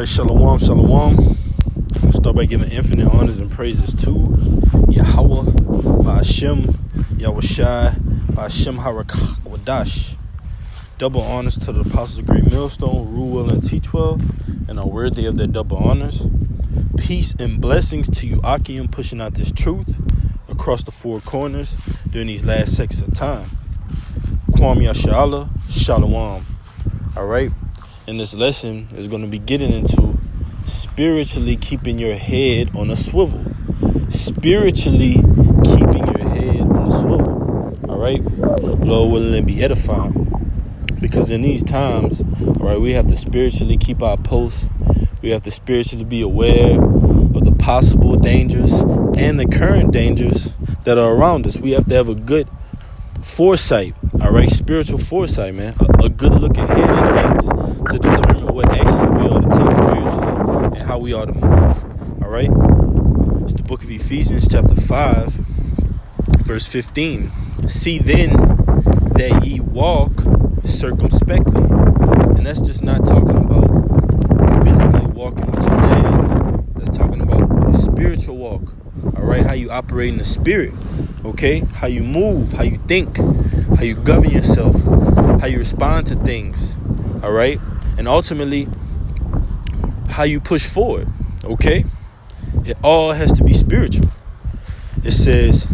Alright, shalom, shalom. I'm going to start by giving infinite honors and praises to Yahweh, Ba'ashem, Yahushai, Ba'ashem Harakawadash. Double honors to the apostles of Great Millstone, rule well and teach well, and are worthy of their double honors. Peace and blessings to you, Akim, pushing out this truth across the four corners during these last seconds of time. Kwam Yashala, Shalom. Alright, and this lesson is going to be getting into spiritually keeping your head on a swivel. Spiritually keeping your head on a swivel. Alright, Lord willing and be edifying. Because in these times, alright, we have to spiritually keep our posts. We have to spiritually be aware of the possible dangers and the current dangers that are around us. We have to have a good foresight, all right, spiritual foresight, man, a good look ahead at things to determine what action we ought to take spiritually and how we ought to move, all right? It's the book of Ephesians chapter 5, verse 15. See then that ye walk circumspectly. And that's just not talking about physically walking with your legs. That's talking about a spiritual walk, all right? How you operate in the spirit, okay? How you move, how you think, how you govern yourself, how you respond to things, all right? And ultimately, how you push forward, okay? It all has to be spiritual. It says,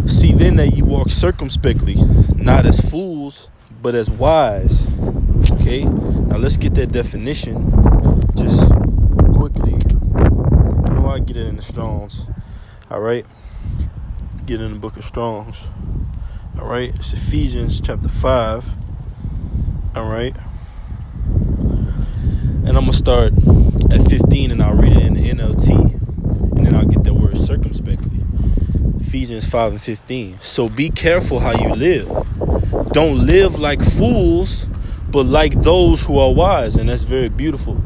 see then that ye walk circumspectly, not as fools, but as wise, okay? Now let's get that definition just quickly. You know, I get it in the Strongs, all right? Get in the book of Strongs. All right, it's Ephesians chapter 5. All right, and I'm gonna start at 15, and I'll read it in the NLT, and then I'll get that word circumspectly. Ephesians 5 and 15. So be careful how you live. Don't live like fools, but like those who are wise, and that's very beautiful.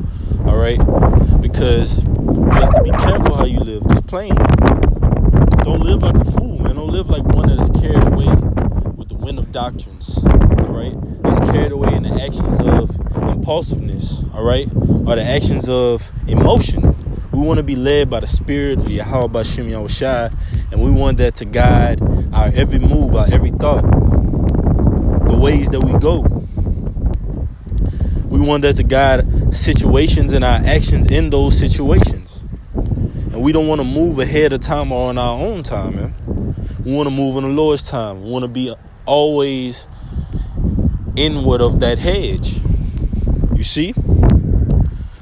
All right, because you have to be careful how you live. Just plain. Don't live like a fool, man. Don't live like one that is carried away with the wind of doctrines, all right? That's carried away in the actions of impulsiveness, all right? Or the actions of emotion. We want to be led by the Spirit of Yahweh Ba'ashem Yahushai, and we want that to guide our every move, our every thought, the ways that we go. We want that to guide situations and our actions in those situations. And we don't want to move ahead of time or on our own time, man. We want to move on the Lord's time. We want to be always inward of that hedge. You see?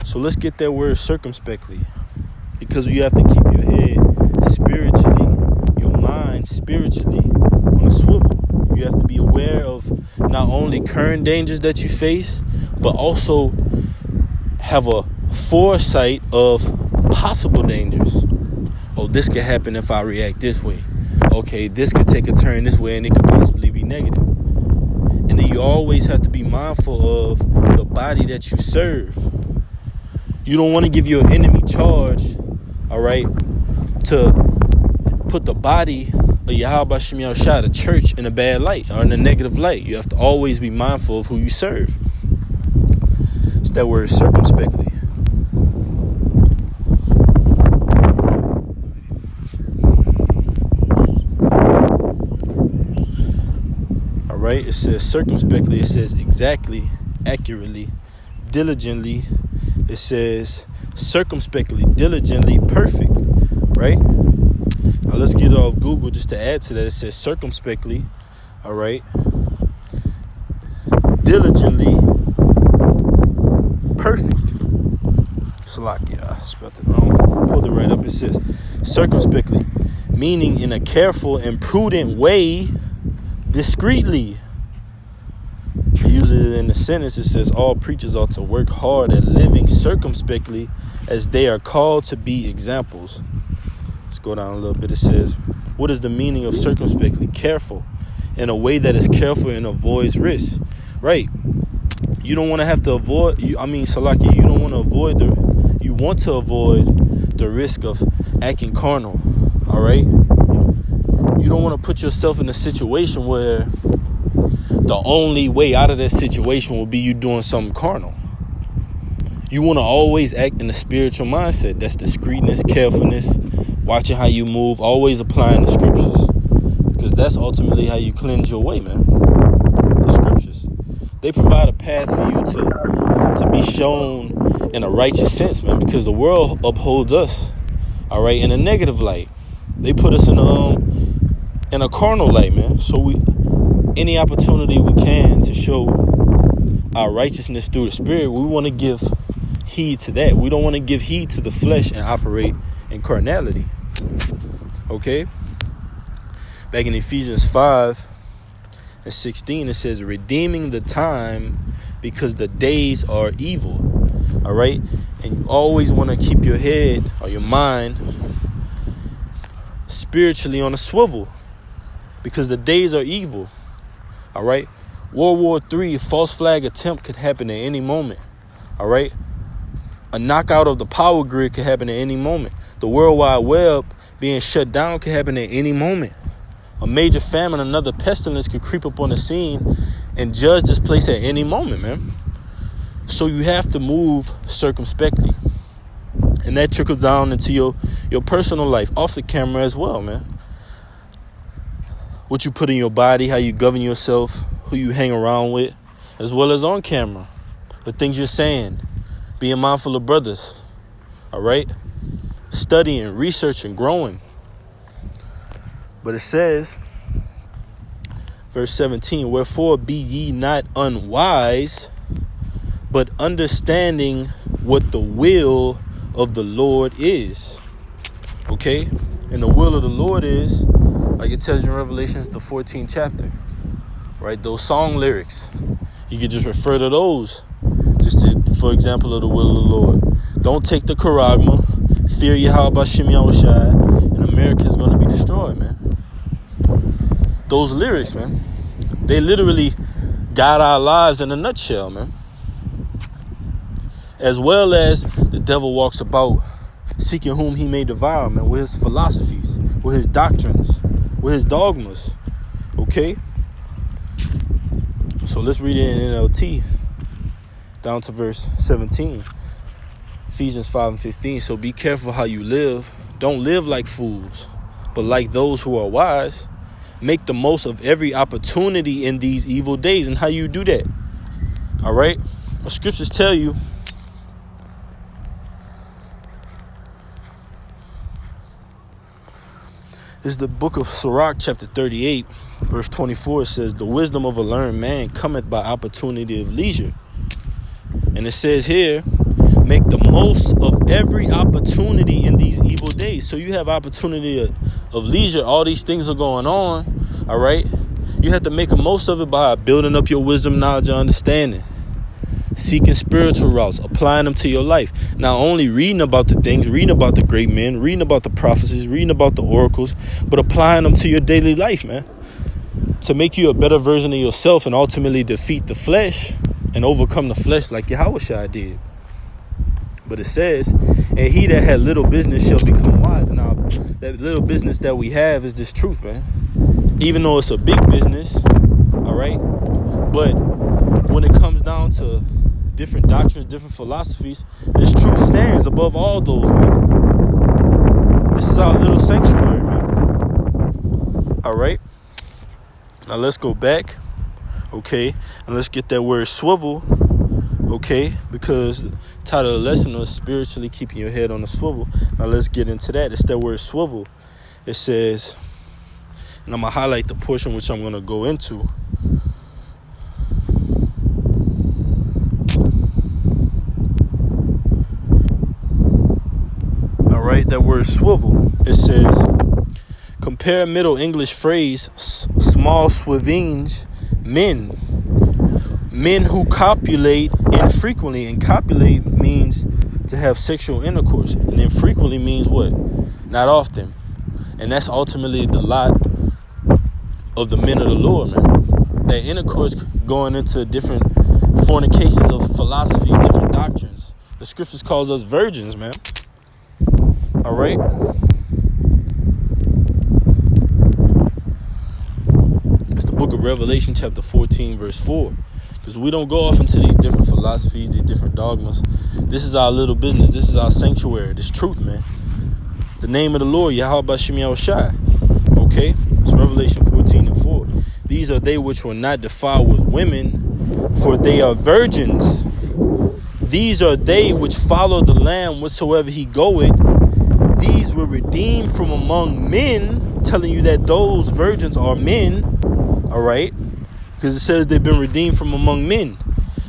So let's get that word circumspectly. Because you have to keep your head spiritually, your mind spiritually on a swivel. You have to be aware of not only current dangers that you face, but also have a foresight of possible dangers. Oh, this could happen if I react this way. Okay, this could take a turn this way and it could possibly be negative. And then you always have to be mindful of the body that you serve. You don't want to give your enemy charge, all right, to put the body of Yahweh Ba'ashem Yahushai, the church, in a bad light or in a negative light. You have to always be mindful of who you serve. It's that word circumspectly. Right? It says circumspectly. It says exactly, accurately, diligently. It says circumspectly, diligently, perfect. Right? Now let's get it off Google just to add to that. It says circumspectly. All right. Diligently, perfect. Salakia, I spelled it wrong. Pulled it right up. It says circumspectly, meaning in a careful and prudent way. Discreetly. He uses it in the sentence. It says all preachers ought to work hard at living circumspectly as they are called to be examples. Let's go down a little bit. It says, what is the meaning of circumspectly? Careful. In a way that is careful and avoids risk. Right. You don't want to have to avoid, Salaki, you don't want to avoid you want to avoid the risk of acting carnal. All right. You don't want to put yourself in a situation where the only way out of that situation will be you doing something carnal. You want to always act in a spiritual mindset. That's discreetness, carefulness, watching how you move, always applying the scriptures. Because that's ultimately how you cleanse your way, man. The scriptures. They provide a path for you to be shown in a righteous sense, man. Because the world upholds us, all right, in a negative light. They put us in a carnal light, man. So any opportunity we can to show our righteousness through the spirit, we want to give heed to that. We don't want to give heed to the flesh and operate in carnality. Okay? Back in Ephesians 5:16, it says, redeeming the time because the days are evil. All right? And you always want to keep your head or your mind spiritually on a swivel because the days are evil. All right? World War III, false flag attempt could happen at any moment. All right? A knockout of the power grid could happen at any moment. The World Wide Web being shut down could happen at any moment. A major famine, another pestilence could creep up on the scene and judge this place at any moment, man. So you have to move circumspectly. And that trickles down into your personal life, off the camera as well, man. What you put in your body, how you govern yourself, who you hang around with, as well as on camera. The things you're saying. Being mindful of brothers. All right? Studying, researching, growing. But it says, verse 17, wherefore be ye not unwise, but understanding what the will of the Lord is. Okay? And the will of the Lord is, like it tells you in Revelations, the 14th chapter. Right? Those song lyrics. You can just refer to those. For example, of the will of the Lord. Don't take the charagma. Fear Yahweh B'Shem Yahushai. And America is going to be destroyed, man. Those lyrics, man. They literally guide our lives in a nutshell, man. As well as the devil walks about seeking whom he may devour, man, with his philosophies, with his doctrines, with his dogmas. Okay? So let's read it in NLT down to verse 17. Ephesians 5:15. So be careful how you live. Don't live like fools, but like those who are wise. Make the most of every opportunity in these evil days. And how you do that? All right? The scriptures tell you this is the book of Sirach, chapter 38, verse 24. It says, the wisdom of a learned man cometh by opportunity of leisure. And it says here, make the most of every opportunity in these evil days. So you have opportunity of leisure. All these things are going on. All right. You have to make the most of it by building up your wisdom, knowledge, and understanding. Seeking spiritual routes, applying them to your life. Not only reading about the things, reading about the great men, reading about the prophecies, reading about the oracles, but applying them to your daily life, man. To make you a better version of yourself and ultimately defeat the flesh and overcome the flesh like Yahushua did. But it says, and he that had little business shall become wise. And now that little business that we have is this truth, man. Even though it's a big business, all right? But when it comes down to different doctrines, different philosophies, this truth stands above all those, man. This is our little sanctuary, man. All right? Now let's go back, okay? And let's get that word swivel, okay? Because the title of the lesson was spiritually keeping your head on a swivel. Now let's get into that. It's that word swivel. It says, and I'm going to highlight the portion which I'm going to go into. All right, that word swivel. It says, compare Middle English phrase, small swivings, men. Men who copulate infrequently. And copulate means to have sexual intercourse. And infrequently means what? Not often. And that's ultimately the lot of the men of the Lord, man. That intercourse going into different fornications of philosophy, different doctrines. The scriptures calls us virgins, man. All right? It's the book of Revelation, chapter 14, verse 4. Because we don't go off into these different philosophies. philosophies, these different dogmas. This is our little business. This is our sanctuary. This truth, man. The name of the Lord, Yahweh Bashem Yahushai. Okay? It's Revelation 14:4. These are they which will not defile with women, for they are virgins. These are they which follow the Lamb whatsoever he goeth. These were redeemed from among men, telling you that those virgins are men. All right? Because it says they've been redeemed from among men.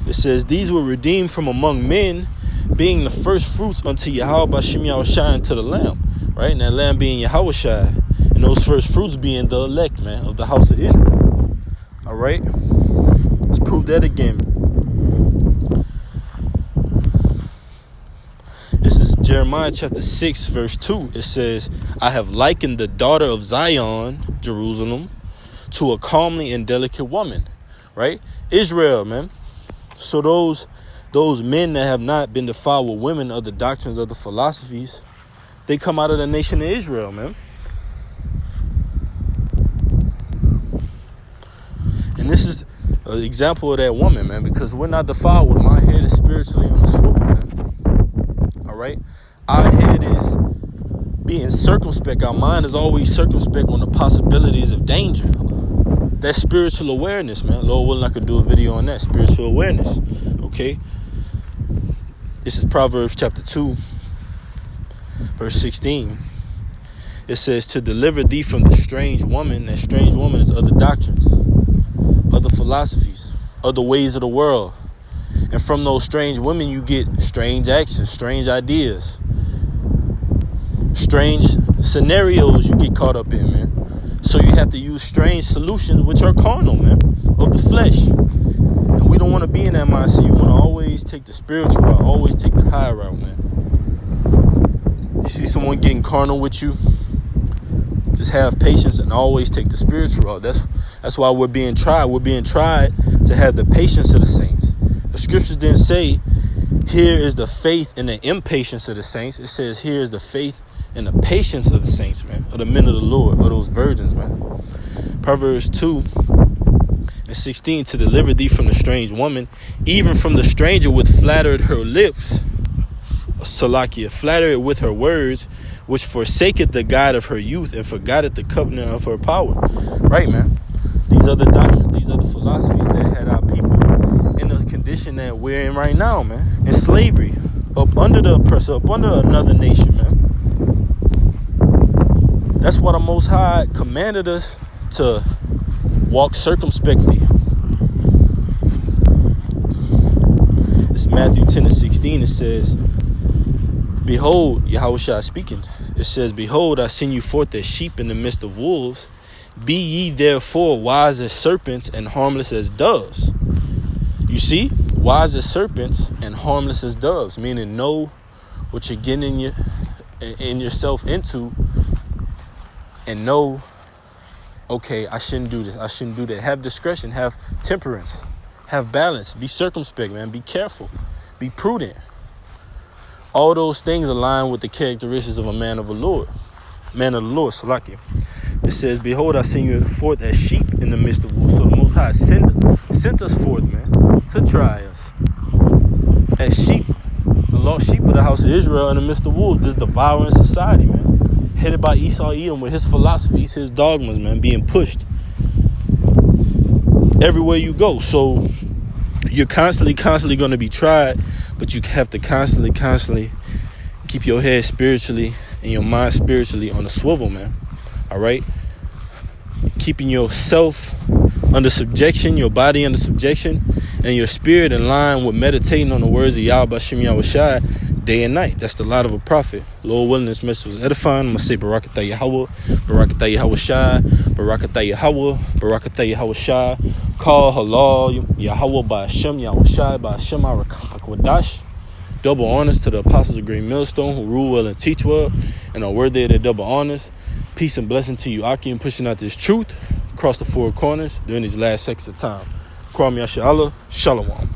It says these were redeemed from among men, being the first fruits unto Yahweh Bashem Yahushai and to the Lamb. Right? And that Lamb being Yahushai. And those first fruits being the elect, man, of the house of Israel. All right? Let's prove that again. This is Jeremiah chapter 6, verse 2. It says, I have likened the daughter of Zion, Jerusalem, to a comely and delicate woman. Right? Israel, man. So those men that have not been defiled with women of the doctrines of the philosophies, they come out of the nation of Israel, man. And this is an example of that woman, man, because we're not defiled with them. Our head is spiritually on a swivel, man. All right? Our head is being circumspect. Our mind is always circumspect on the possibilities of danger. That's spiritual awareness, man. Lord willing, I could do a video on that. Spiritual awareness. Okay? This is Proverbs chapter 2, verse 16. It says, to deliver thee from the strange woman. That strange woman is other doctrines, other philosophies, other ways of the world. And from those strange women, you get strange actions, strange ideas, strange scenarios you get caught up in, man. So you have to use strange solutions, which are carnal, man, of the flesh. And we don't want to be in that mindset. You want to always take the spiritual route, always take the high route, man. You see someone getting carnal with you, just have patience and always take the spiritual route. That's why we're being tried. We're being tried to have the patience of the saints. The scriptures didn't say, here is the faith and the impatience of the saints. It says, here is the faith and the patience of the saints, man, of the men of the Lord, of those virgins, man. Proverbs 2:16, to deliver thee from the strange woman, even from the stranger which flattered her lips, Salakia, flattered with her words, which forsaketh the God of her youth and forgotteth the covenant of her power. Right, man. These are the doctrines, these are the philosophies that had our people in the condition that we're in right now, man. In slavery, up under the oppressor, up under another nation, man. That's why the Most High commanded us to walk circumspectly. It's Matthew 10:16. It says, behold, Yahushua speaking. It says, behold, I send you forth as sheep in the midst of wolves. Be ye therefore wise as serpents and harmless as doves. You see, wise as serpents and harmless as doves, meaning know what you're getting in yourself into. And know, okay, I shouldn't do this. I shouldn't do that. Have discretion. Have temperance. Have balance. Be circumspect, man. Be careful. Be prudent. All those things align with the characteristics of a man of the Lord. Man of the Lord, Salakia. It says, behold, I send you forth as sheep in the midst of wolves. So the Most High sent us forth, man, to try us. As sheep, the lost sheep of the house of Israel in the midst of wolves, this devouring society, man. Headed by Esau Edom with his philosophies, his dogmas, man, being pushed everywhere you go. So you're constantly going to be tried, but you have to constantly keep your head spiritually and your mind spiritually on the swivel, man. All right? Keeping yourself under subjection, your body under subjection, and your spirit in line with meditating on the words of Yahweh Bashem Yahushai day and night. That's the lot of a prophet. Lord willing, this message was edifying. I'm going to say Barakatah Yahweh, Barakatah Yahushai, Barakatah Yahweh, Barakatah Yahushai. Call halal Yahweh Bashem Yahushai, Bashem Hakwadash. Double honors to the apostles of Green Millstone who rule well and teach well and are worthy of their double honors. Peace and blessing to you, Aki, and pushing out this truth across the four corners during these last seconds of time. Kwame Yasha Allah, Shalom.